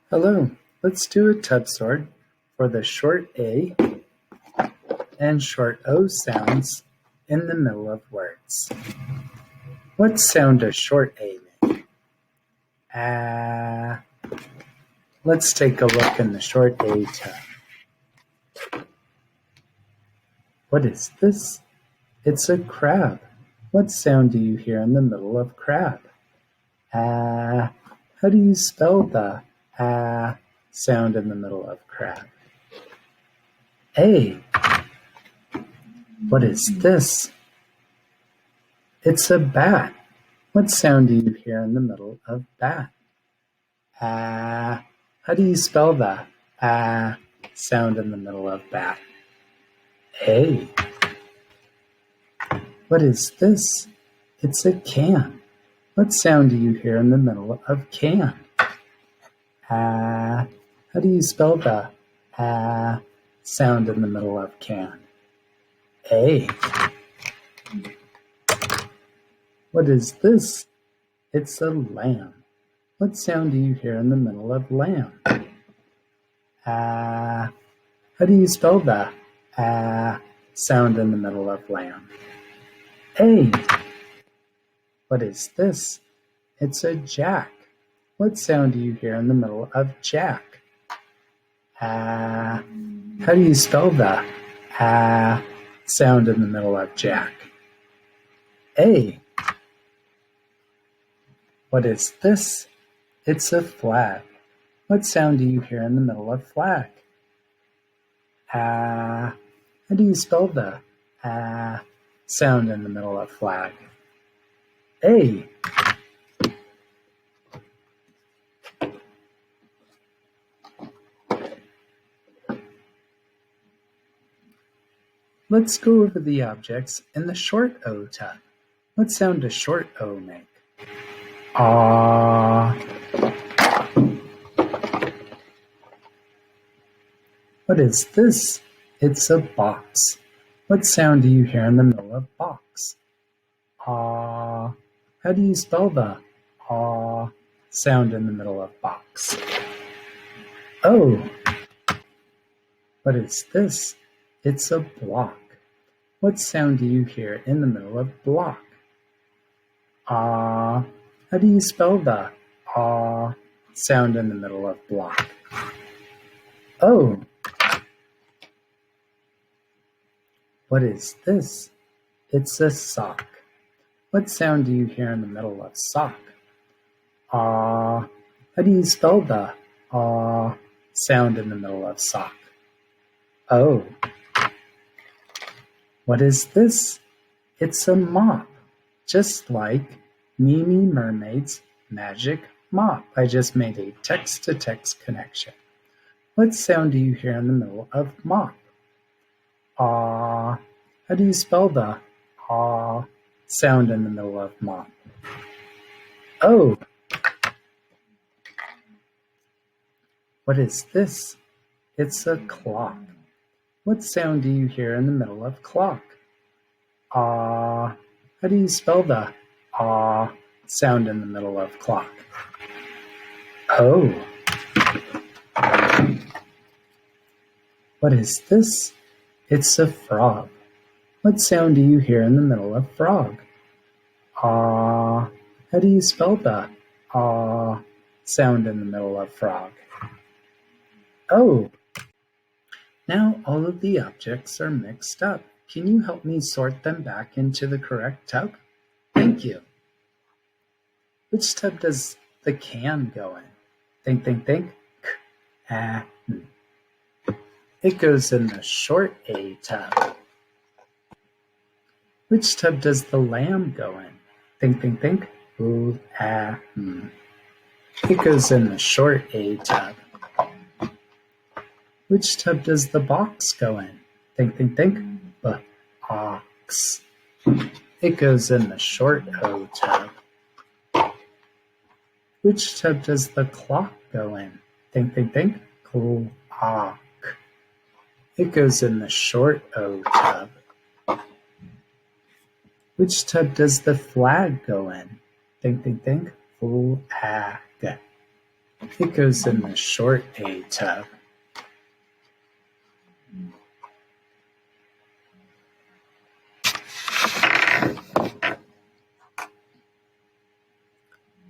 Hello, let's do a tub sort for the short A and short O sounds in the middle of words. What sound does short A make? Ah. Let's take a look in the short A tub. What is this? It's a crab. What sound do you hear in the middle of crab? Ah. How do you spell the sound in the middle of crab? A. What is this? It's a bat. What sound do you hear in the middle of bat? How do you spell the sound in the middle of bat? A. What is this? It's a can. What sound do you hear in the middle of can? How do you spell the sound in the middle of can? A. What is this? It's a lamb. What sound do you hear in the middle of lamb? How do you spell the sound in the middle of lamb? A. What is this? It's a jack. What sound do you hear in the middle of jack? How do you spell the sound in the middle of jack? A. What is this? It's a flag. What sound do you hear in the middle of flag? How do you spell the sound in the middle of flag? A. Let's go over the objects in the short O tub. What sound does short O make? What is this? It's a box. What sound do you hear in the middle of box? How do you spell the sound in the middle of box? O. What is this? It's a block. What sound do you hear in the middle of block? How do you spell the sound in the middle of block? O. What is this? It's a sock. What sound do you hear in the middle of sock? How do you spell the sound in the middle of sock? O. What is this? It's a mop, just like Mimi Mermaid's magic mop. I just made a text-to-text connection. What sound do you hear in the middle of mop? How do you spell the sound in the middle of mop? O. What is this? It's a clock. What sound do you hear in the middle of clock? How do you spell the sound in the middle of clock? O. What is this? It's a frog. What sound do you hear in the middle of frog? How do you spell the sound in the middle of frog? O. Now all of the objects are mixed up. Can you help me sort them back into the correct tub? Thank you. Which tub does the can go in? Think. It goes in the short A tub. Which tub does the lamb go in? Think. It goes in the short A tub. Which tub does the box go in? Think. Box. It goes in the short O tub. Which tub does the clock go in? Think. Clock. It goes in the short O tub. Which tub does the flag go in? Think. Flag. It goes in the short A tub.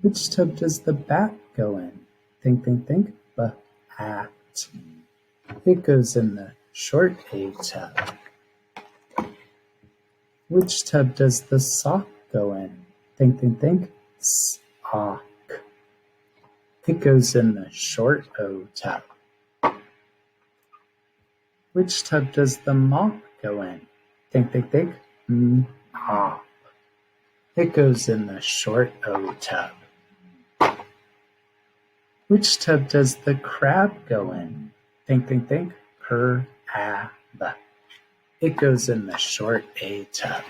Which tub does the bat go in? Think, think, think. Bat. It goes in the short A tub. Which tub does the sock go in? Think, think, think. Sock. It goes in the short O tub. Which tub does the mop go in? Think, think, think. Mop. It goes in the short O tub. Which tub does the crab go in? Think, think, think. Crab. It goes in the short A tub.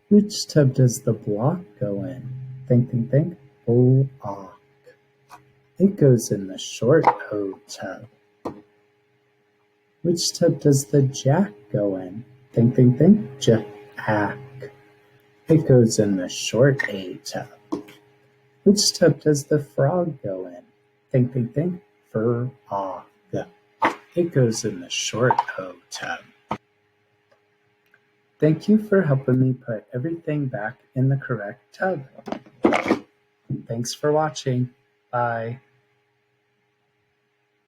Which tub does the block go in? Think, think, think. Block. It goes in the short O tub. Which tub does the jack go in? Think, think, think. Jack. It goes in the short A tub. Which tub does the frog go in? Think, think, think. Frog. It goes in the short O tub. Thank you for helping me put everything back in the correct tub. Thanks for watching. Bye.